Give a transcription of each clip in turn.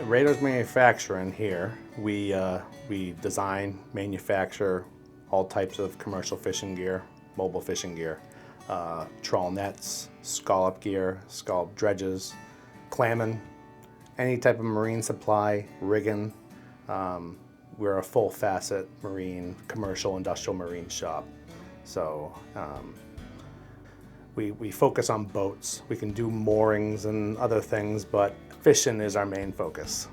Reidar's manufacturing here. We design, manufacture all types of commercial fishing gear, mobile fishing gear, trawl nets, scallop gear, scallop dredges, clamming, any type of marine supply, rigging. We're a full facet marine, commercial, industrial marine shop. So we focus on boats. We can do moorings and other things, but fishing is our main focus.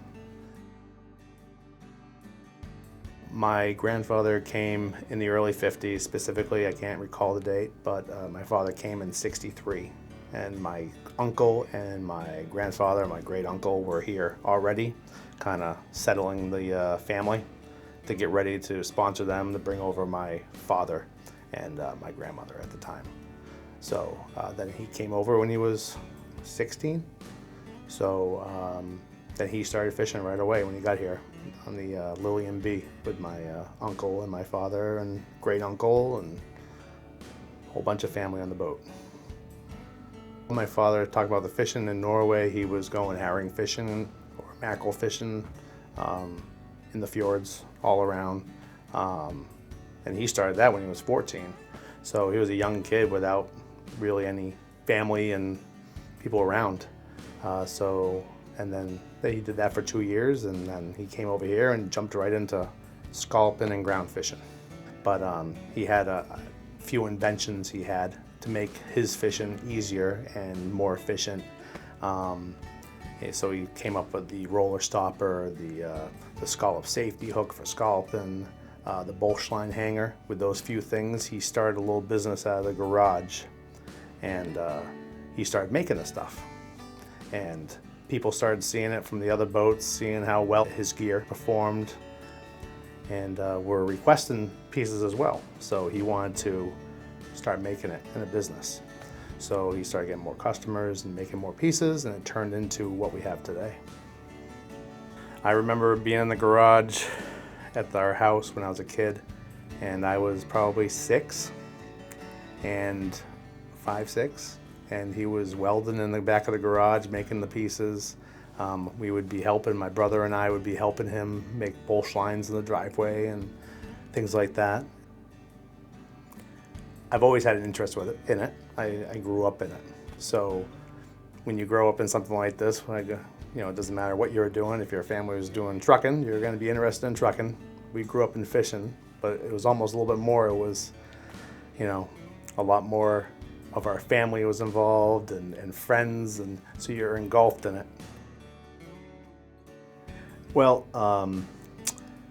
My grandfather came in the early 50s, specifically, I can't recall the date, but my father came in 63. And my uncle and my grandfather, my great uncle, were here already, kind of settling the family to get ready to sponsor them to bring over my father and my grandmother at the time. So then he came over when he was 16. So then he started fishing right away when he got here on the Lillian B with my uncle and my father and great uncle and a whole bunch of family on the boat. My father talked about the fishing in Norway. He was going herring fishing or mackerel fishing in the fjords all around. And he started that when he was 14. So he was a young kid without really any family and people around. And then he did that for 2 years, and then he came over here and jumped right into scalloping and ground fishing. But he had a few inventions he had to make his fishing easier and more efficient. So he came up with the roller stopper, the scallop safety hook for scalloping, the bolsch line hanger. With those few things, he started a little business out of the garage, and he started making the stuff. And people started seeing it from the other boats, seeing how well his gear performed, and were requesting pieces as well. So he wanted to start making it in a business. So he started getting more customers and making more pieces, and it turned into what we have today. I remember being in the garage at our house when I was a kid, and I was probably 6 and 5, 6, and he was welding in the back of the garage, making the pieces. We would be helping, my brother and I would be helping him make bolsch lines in the driveway and things like that. I've always had an interest in it. I grew up in it. So when you grow up in something like this, it doesn't matter what you're doing. If your family was doing trucking, you're going to be interested in trucking. We grew up in fishing, but it was almost a little bit more. It was, a lot more of our family was involved and friends, and so you're engulfed in it. Well,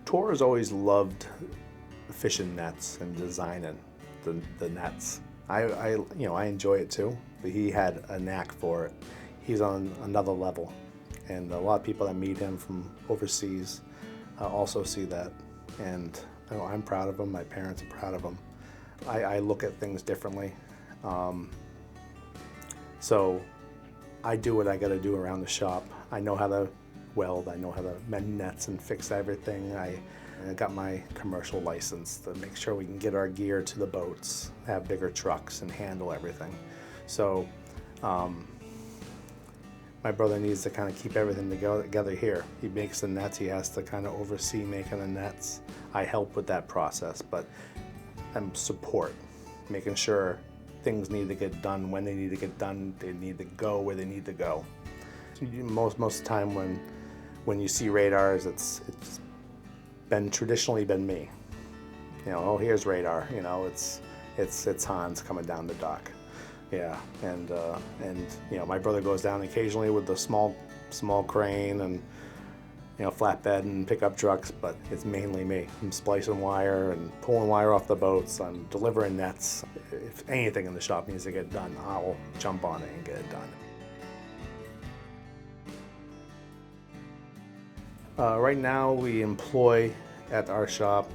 Tor has always loved fishing nets and designing the nets. I enjoy it too, but he had a knack for it. He's on another level, and a lot of people that meet him from overseas also see that, and I'm proud of him. My parents are proud of him. I look at things differently, so I do what I got to do around the shop. I know how to weld. I know how to mend nets and fix everything. I got my commercial license to make sure we can get our gear to the boats, have bigger trucks, and handle everything. So my brother needs to kind of keep everything together here. He makes the nets. He has to kind of oversee making the nets. I help with that process, but I'm support, making sure things need to get done when they need to get done. They need to go where they need to go. Most of the time when you see radars, it's traditionally been me. Oh, here's radar. It's Hans coming down the dock. Yeah, and my brother goes down occasionally with the small crane and flatbed and pickup trucks, but it's mainly me. I'm splicing wire and pulling wire off the boats. I'm delivering nets. If anything in the shop needs to get done, I'll jump on it and get it done. Right now we employ at our shop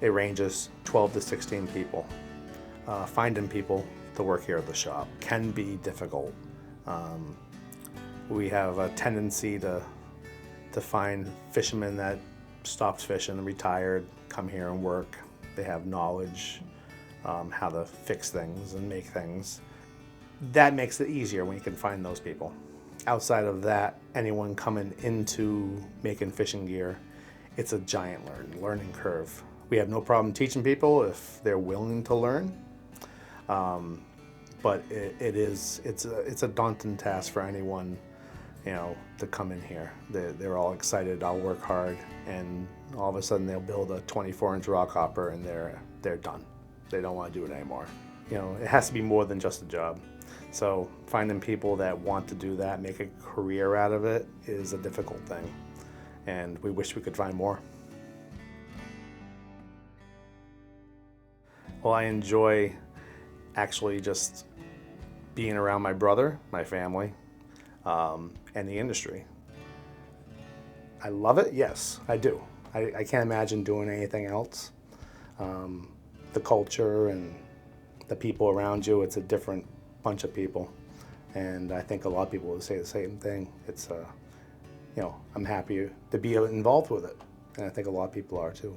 it ranges 12 to 16 people. Finding people to work here at the shop can be difficult. We have a tendency to find fishermen that stopped fishing and retired, come here and work. They have knowledge how to fix things and make things. That makes it easier when you can find those people. outside of that, anyone coming into making fishing gear, it's a giant learning curve. We have no problem teaching people if they're willing to learn, but it's a daunting task for anyone, to come in here. They're all excited. I'll work hard, and all of a sudden they'll build a 24-inch rock hopper, and they're done. They don't want to do it anymore. It has to be more than just a job. So finding people that want to do that, make a career out of it, is a difficult thing, and we wish we could find more. Well, I enjoy actually just being around my brother, my family, and the industry. I love it, yes, I do. I can't imagine doing anything else. The culture and the people around you, it's a different bunch of people. And I think a lot of people would say the same thing. It's, I'm happy to be involved with it. And I think a lot of people are too.